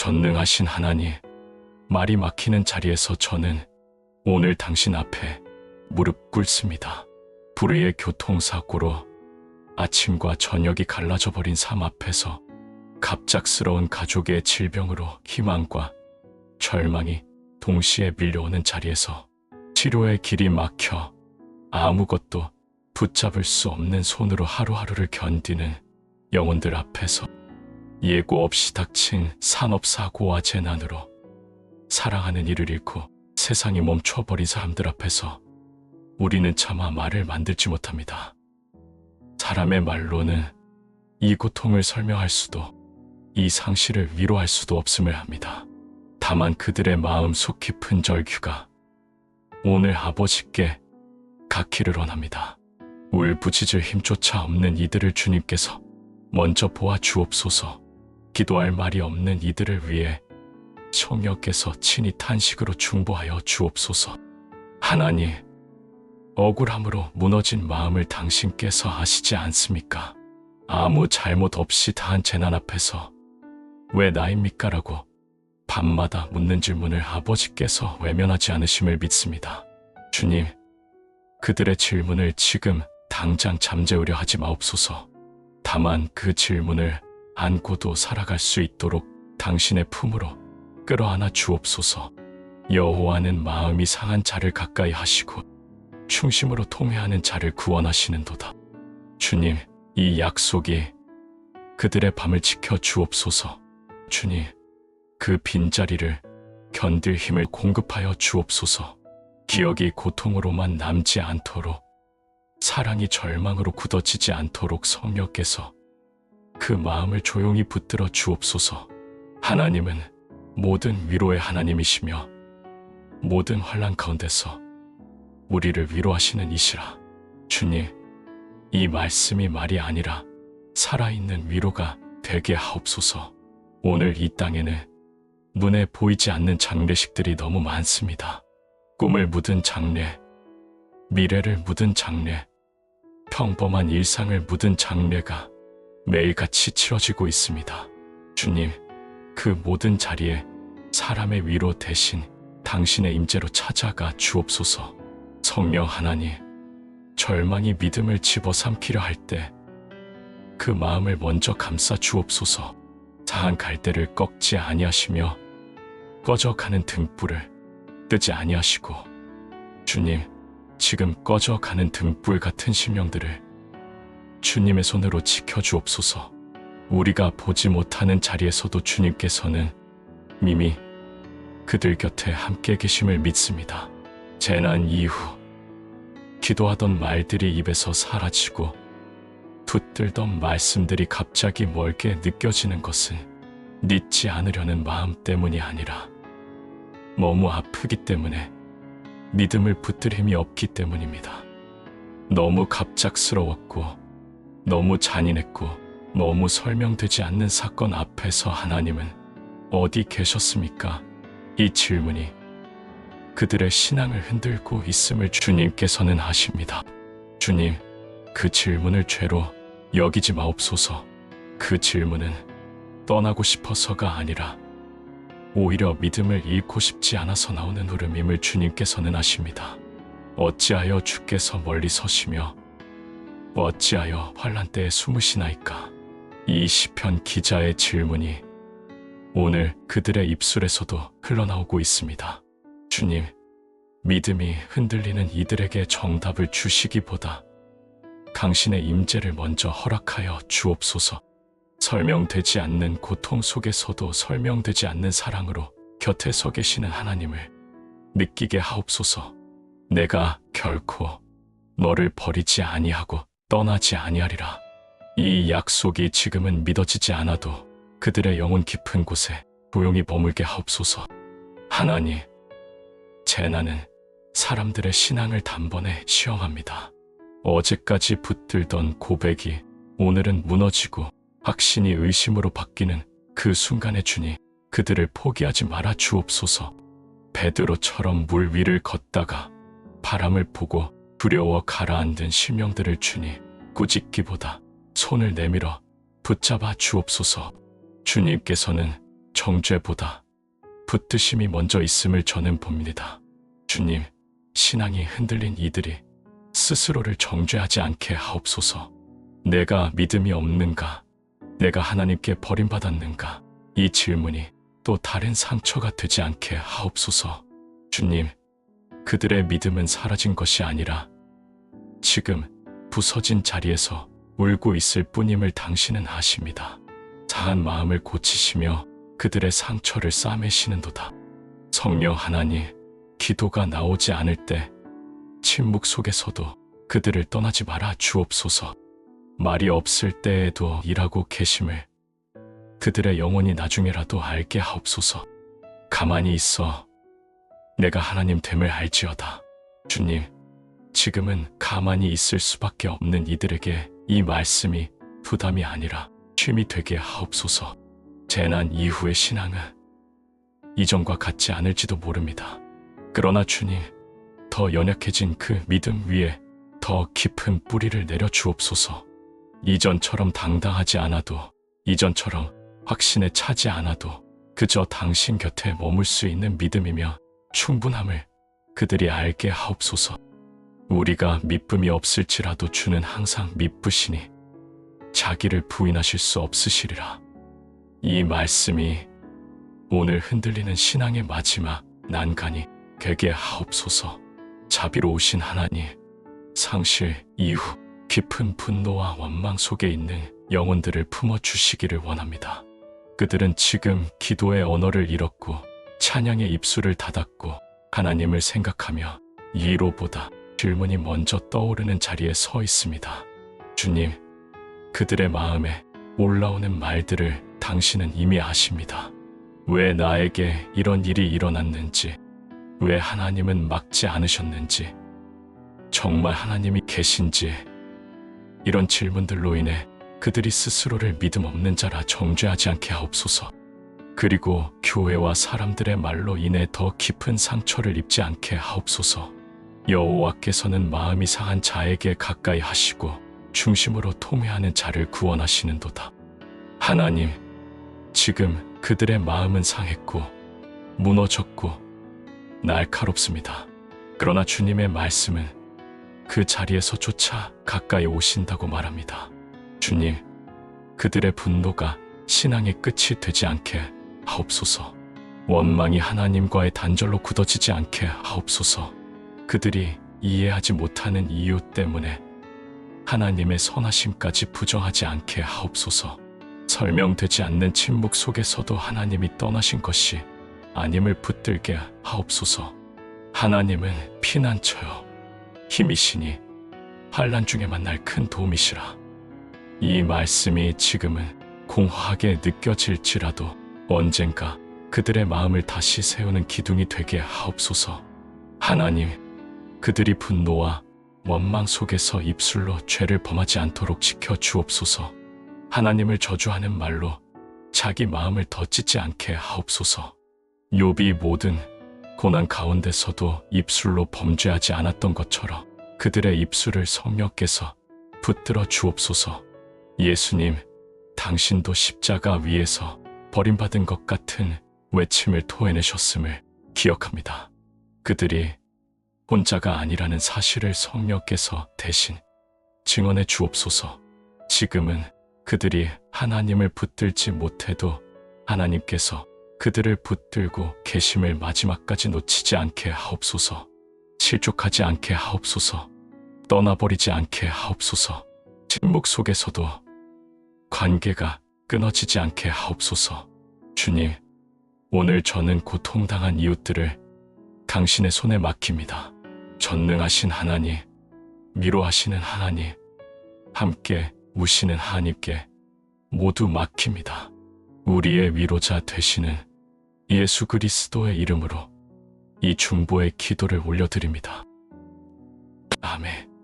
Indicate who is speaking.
Speaker 1: 전능하신 하나님, 말이 막히는 자리에서 저는 오늘 당신 앞에 무릎 꿇습니다. 불의의 교통사고로 아침과 저녁이 갈라져 버린 삶 앞에서 갑작스러운 가족의 질병으로 희망과 절망이 동시에 밀려오는 자리에서 치료의 길이 막혀 아무것도 붙잡을 수 없는 손으로 하루하루를 견디는 영혼들 앞에서 예고 없이 닥친 산업사고와 재난으로 사랑하는 이를 잃고 세상이 멈춰버린 사람들 앞에서 우리는 차마 말을 만들지 못합니다. 사람의 말로는 이 고통을 설명할 수도 이 상실을 위로할 수도 없음을 합니다. 다만 그들의 마음 속 깊은 절규가 오늘 아버지께 닿기를 원합니다. 울부짖을 힘조차 없는 이들을 주님께서 먼저 보아 주옵소서. 기도할 말이 없는 이들을 위해 성령께서 친히 탄식으로 중보하여 주옵소서. 하나님, 억울함으로 무너진 마음을 당신께서 아시지 않습니까? 아무 잘못 없이 다한 재난 앞에서 왜 나입니까? 라고 밤마다 묻는 질문을 아버지께서 외면하지 않으심을 믿습니다. 주님, 그들의 질문을 지금 당장 잠재우려 하지 마옵소서. 다만 그 질문을 안고도 살아갈 수 있도록 당신의 품으로 끌어안아 주옵소서. 여호와는 마음이 상한 자를 가까이 하시고 충심으로 통회하는 자를 구원하시는도다. 주님, 이 약속이 그들의 밤을 지켜 주옵소서. 주님, 그 빈자리를 견딜 힘을 공급하여 주옵소서. 기억이 고통으로만 남지 않도록, 사랑이 절망으로 굳어지지 않도록 성령께서 그 마음을 조용히 붙들어 주옵소서. 하나님은 모든 위로의 하나님이시며 모든 환난 가운데서 우리를 위로하시는 이시라. 주님, 이 말씀이 말이 아니라 살아있는 위로가 되게 하옵소서. 오늘 이 땅에는 눈에 보이지 않는 장례식들이 너무 많습니다. 꿈을 묻은 장례, 미래를 묻은 장례, 평범한 일상을 묻은 장례가 매일같이 치러지고 있습니다. 주님, 그 모든 자리에 사람의 위로 대신 당신의 임재로 찾아가 주옵소서. 성령 하나님, 절망이 믿음을 집어삼키려 할 때 그 마음을 먼저 감싸 주옵소서. 다한 갈대를 꺾지 아니하시며 꺼져가는 등불을 끄지 아니하시고, 주님, 지금 꺼져가는 등불 같은 심령들을 주님의 손으로 지켜주옵소서. 우리가 보지 못하는 자리에서도 주님께서는 이미 그들 곁에 함께 계심을 믿습니다. 재난 이후 기도하던 말들이 입에서 사라지고 붙들던 말씀들이 갑자기 멀게 느껴지는 것은 믿지 않으려는 마음 때문이 아니라 너무 아프기 때문에 믿음을 붙들 힘이 없기 때문입니다. 너무 갑작스러웠고 너무 잔인했고 너무 설명되지 않는 사건 앞에서 하나님은 어디 계셨습니까? 이 질문이 그들의 신앙을 흔들고 있음을 주님께서는 아십니다. 주님, 그 질문을 죄로 여기지 마옵소서. 그 질문은 떠나고 싶어서가 아니라 오히려 믿음을 잃고 싶지 않아서 나오는 울음임을 주님께서는 아십니다. 어찌하여 주께서 멀리 서시며 어찌하여 환난 때에 숨으시나이까? 이 시편 기자의 질문이 오늘 그들의 입술에서도 흘러나오고 있습니다. 주님, 믿음이 흔들리는 이들에게 정답을 주시기보다 당신의 임재를 먼저 허락하여 주옵소서. 설명되지 않는 고통 속에서도 설명되지 않는 사랑으로 곁에 서 계시는 하나님을 느끼게 하옵소서. 내가 결코 너를 버리지 아니하고 떠나지 아니하리라. 이 약속이 지금은 믿어지지 않아도 그들의 영혼 깊은 곳에 조용히 머물게 하옵소서. 하나님, 재난은 사람들의 신앙을 단번에 시험합니다. 어제까지 붙들던 고백이 오늘은 무너지고 확신이 의심으로 바뀌는 그 순간에 주님, 그들을 포기하지 말아 주옵소서. 베드로처럼 물 위를 걷다가 바람을 보고 두려워 가라앉은 심령들을 주님, 꾸짖기보다 손을 내밀어 붙잡아 주옵소서. 주님께서는 정죄보다 붙드심이 먼저 있음을 저는 봅니다. 주님, 신앙이 흔들린 이들이 스스로를 정죄하지 않게 하옵소서. 내가 믿음이 없는가? 내가 하나님께 버림받았는가? 이 질문이 또 다른 상처가 되지 않게 하옵소서. 주님, 그들의 믿음은 사라진 것이 아니라 지금 부서진 자리에서 울고 있을 뿐임을 당신은 아십니다. 상한 마음을 고치시며 그들의 상처를 싸매시는도다. 성령 하나님, 기도가 나오지 않을 때 침묵 속에서도 그들을 떠나지 말아 주옵소서. 말이 없을 때에도 일하고 계심을 그들의 영혼이 나중에라도 알게 하옵소서. 가만히 있어 내가 하나님 됨을 알지어다. 주님, 지금은 가만히 있을 수밖에 없는 이들에게 이 말씀이 부담이 아니라 쉼이 되게 하옵소서. 재난 이후의 신앙은 이전과 같지 않을지도 모릅니다. 그러나 주님, 더 연약해진 그 믿음 위에 더 깊은 뿌리를 내려 주옵소서. 이전처럼 당당하지 않아도, 이전처럼 확신에 차지 않아도 그저 당신 곁에 머물 수 있는 믿음이며 충분함을 그들이 알게 하옵소서. 우리가 믿음이 없을지라도 주는 항상 믿으시니 자기를 부인하실 수 없으시리라. 이 말씀이 오늘 흔들리는 신앙의 마지막 난간이 되게 하옵소서. 자비로우신 하나님, 상실 이후 깊은 분노와 원망 속에 있는 영혼들을 품어주시기를 원합니다. 그들은 지금 기도의 언어를 잃었고 찬양의 입술을 닫았고 하나님을 생각하며 위로보다 질문이 먼저 떠오르는 자리에 서 있습니다. 주님, 그들의 마음에 올라오는 말들을 당신은 이미 아십니다. 왜 나에게 이런 일이 일어났는지, 왜 하나님은 막지 않으셨는지, 정말 하나님이 계신지, 이런 질문들로 인해 그들이 스스로를 믿음 없는 자라 정죄하지 않게 하옵소서. 그리고 교회와 사람들의 말로 인해 더 깊은 상처를 입지 않게 하옵소서. 여호와께서는 마음이 상한 자에게 가까이 하시고 중심으로 통회하는 자를 구원하시는도다. 하나님, 지금 그들의 마음은 상했고 무너졌고 날카롭습니다. 그러나 주님의 말씀은 그 자리에서조차 가까이 오신다고 말합니다. 주님, 그들의 분노가 신앙의 끝이 되지 않게 하옵소서. 원망이 하나님과의 단절로 굳어지지 않게 하옵소서. 그들이 이해하지 못하는 이유 때문에 하나님의 선하심까지 부정하지 않게 하옵소서. 설명되지 않는 침묵 속에서도 하나님이 떠나신 것이 아님을 붙들게 하옵소서. 하나님은 피난처요 힘이시니 환난 중에 만날 큰 도움이시라. 이 말씀이 지금은 공허하게 느껴질지라도 언젠가 그들의 마음을 다시 세우는 기둥이 되게 하옵소서. 하나님, 그들이 분노와 원망 속에서 입술로 죄를 범하지 않도록 지켜 주옵소서. 하나님을 저주하는 말로 자기 마음을 더 찢지 않게 하옵소서. 욥이 모든 고난 가운데서도 입술로 범죄하지 않았던 것처럼 그들의 입술을 성령께서 붙들어 주옵소서. 예수님, 당신도 십자가 위에서 버림받은 것 같은 외침을 토해내셨음을 기억합니다. 그들이 혼자가 아니라는 사실을 성령께서 대신 증언해 주옵소서. 지금은 그들이 하나님을 붙들지 못해도 하나님께서 그들을 붙들고 계심을 마지막까지 놓치지 않게 하옵소서. 실족하지 않게 하옵소서. 떠나버리지 않게 하옵소서. 침묵 속에서도 관계가 끊어지지 않게 하옵소서. 주님, 오늘 저는 고통당한 이웃들을 당신의 손에 맡깁니다. 전능하신 하나님, 위로하시는 하나님, 함께 우시는 하나님께 모두 맡깁니다. 우리의 위로자 되시는 예수 그리스도의 이름으로 이 중보의 기도를 올려드립니다. 아멘.